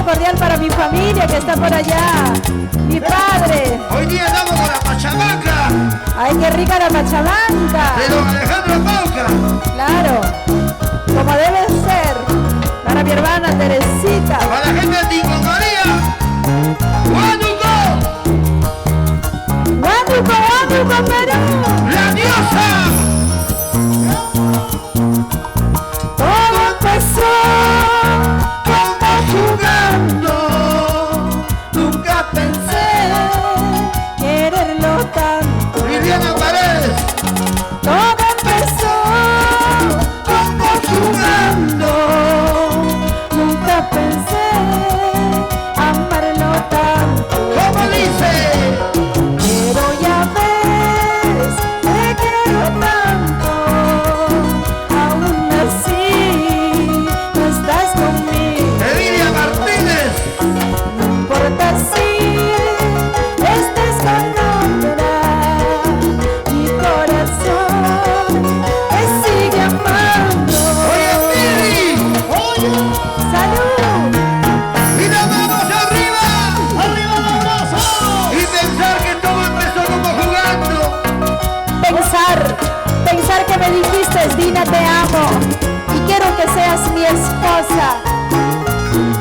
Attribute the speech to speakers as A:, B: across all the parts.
A: saludo cordial para mi familia que está por allá. Mi padre.
B: Hoy día andamos con la pachamanca.
A: Ay, qué rica la pachamanca.
B: De don Alejandro Pauca.
A: Claro, como debe ser. Para mi hermana Teresita.
B: Para la gente de Tincongaría. ¡Huánuco!
A: ¡Huánuco, Huánuco, Perú!
B: ¡La diosa!
A: Todo empezó como jugando. Nunca pensé quererlo tanto.
B: Liliana Paredes.
A: Todo empezó como jugando. Nunca pensé amarlo tanto.
B: ¿Cómo dice?
A: Pero ya ves, te quiero tanto. Aún así, no estás conmigo.
B: Emilia Martínez.
A: No importa si estés con otra, mi corazón te sigue amando.
B: Oye, Piri.
A: ¡Salud!
B: Y las manos arriba.
C: ¡Arriba los brazos!
B: Y pensar que todo empezó como jugando.
A: Pensar que me dijiste, Dina, te amo y quiero que seas mi esposa,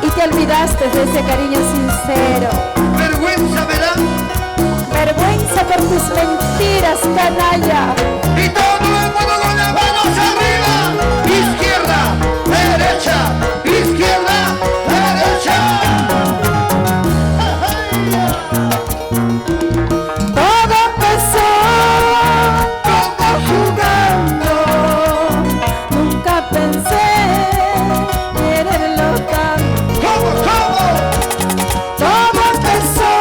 A: y te olvidaste de ese cariño sincero.
B: Vergüenza me da.
A: Vergüenza por tus mentiras, canalla.
B: Y todo el mundo con las manos arriba. Izquierda, derecha, izquierda, derecha.
A: Todo empezó como jugando. Nunca pensé quererlo tanto.
B: ¿Cómo?
A: Todo empezó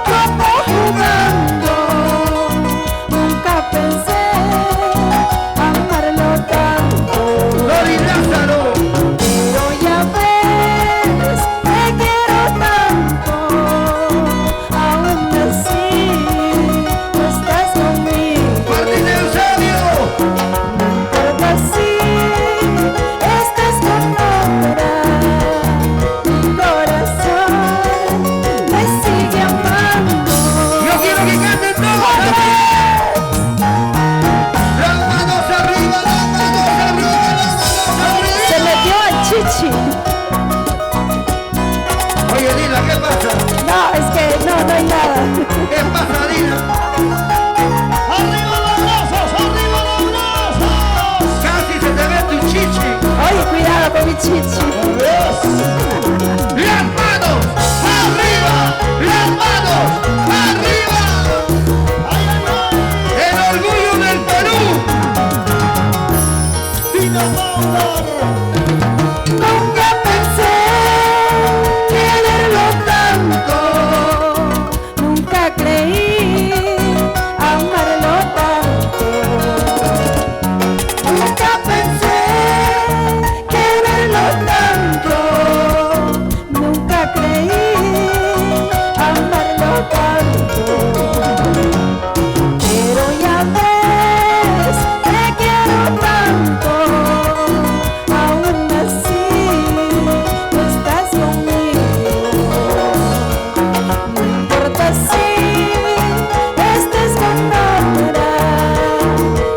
A: como jugando. Nunca pensé amarlo tanto.
B: Lori Lázaro.
A: Pero ya ves, te quiero tanto. Aún así, no estás conmigo.
B: Martín Eusebio.
A: No importa si estás con otra, mi corazón me sigue amando.
B: Yo quiero que canten todos. Las manos arriba, las manos arriba, las manos arriba.
A: Se metió al chichi.
B: Oye, Dina, ¿qué pasa?
A: No, es que no hay nada.
B: ¿Qué pasa, Dina?
C: ¡Arriba los brazos! ¡Arriba los brazos!
B: Casi se te ve tu chichi.
A: Oye, cuidado con mi chichi.
B: Las manos arriba, las manos arriba.
C: ¡Ay, ay, ay!
B: El orgullo del Perú.
C: ¡Dina Maudar!
A: Nunca pensé quererlo tanto. Nunca creí amarlo tanto. Nunca pensé quererlo tanto. Nunca creí amarlo tanto. Pero ya ves, te quiero tanto. Aún así, no estás conmigo. No importa si estés con otra,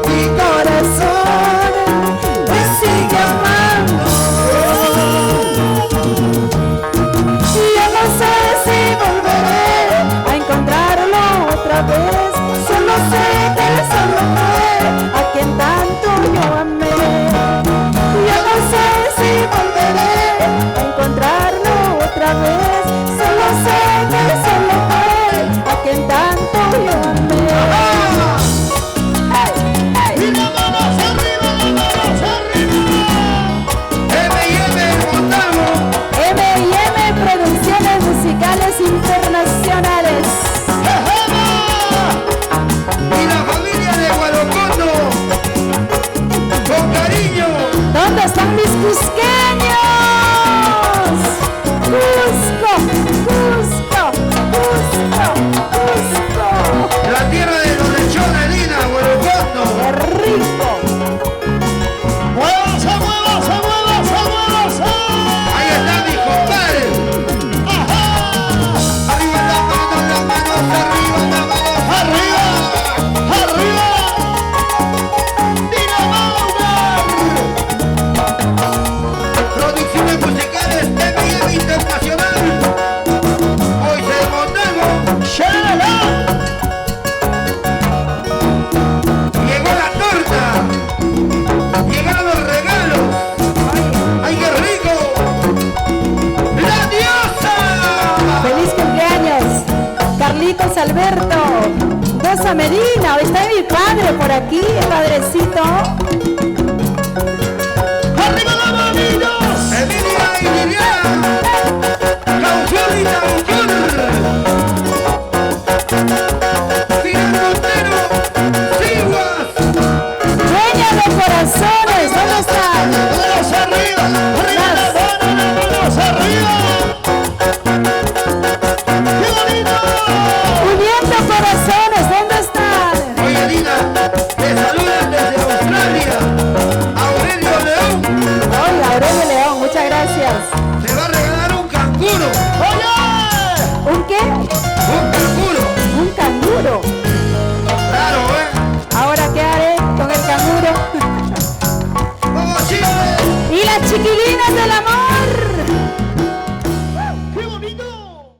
A: mi corazón te sigue amando. Y yo no sé si volveré a encontrarlo otra vez. Solo sé que solo fue a quien tanto yo amé. Yo no sé si volveré a encontrarlo otra vez. Solo sé que solo fue a quien tanto yo amé. ¡Hey, hey!
C: ¡Y las manos arriba, las manos arriba!
B: M&M Montalvo.
A: M&M Producciones Musicales Internacionales.
B: Y la familia de Guarocondo. Con cariño.
A: ¿Dónde están mis cusqueños? Cusco, Cusco, Cusco, Cusco.
B: La tierra de los lechones, Lina, Guarocondo.
A: ¡Qué rico!
C: ¡Muévase, muévase, muévase, muévase!
B: Ahí está mi compadre.
A: Alberto Dosa Medina. Está mi padre por aquí, el padrecito.
C: ¡Arriba las manitos!
B: Emilia y Liliana. Caución y Caución. Tirán Montero. Siguas.
A: Dueña de corazones, ¿dónde están?
C: ¡Manos arriba! ¡Arriba las manos arriba! ¡Qué bonito!
A: Uniendo corazones, ¿dónde están?
B: Oye, Dina, te saludan desde Australia. Aurelio León
A: Hola, Aurelio León, muchas gracias.
B: te va a regalar un canguro.
C: ¡Oye!
A: ¿Un qué?
B: Un canguro.
A: Un canguro.
B: Claro,
A: Ahora, ¿qué haré con el canguro?
B: Vamos, chicos.
A: Y las chiquilinas del amor.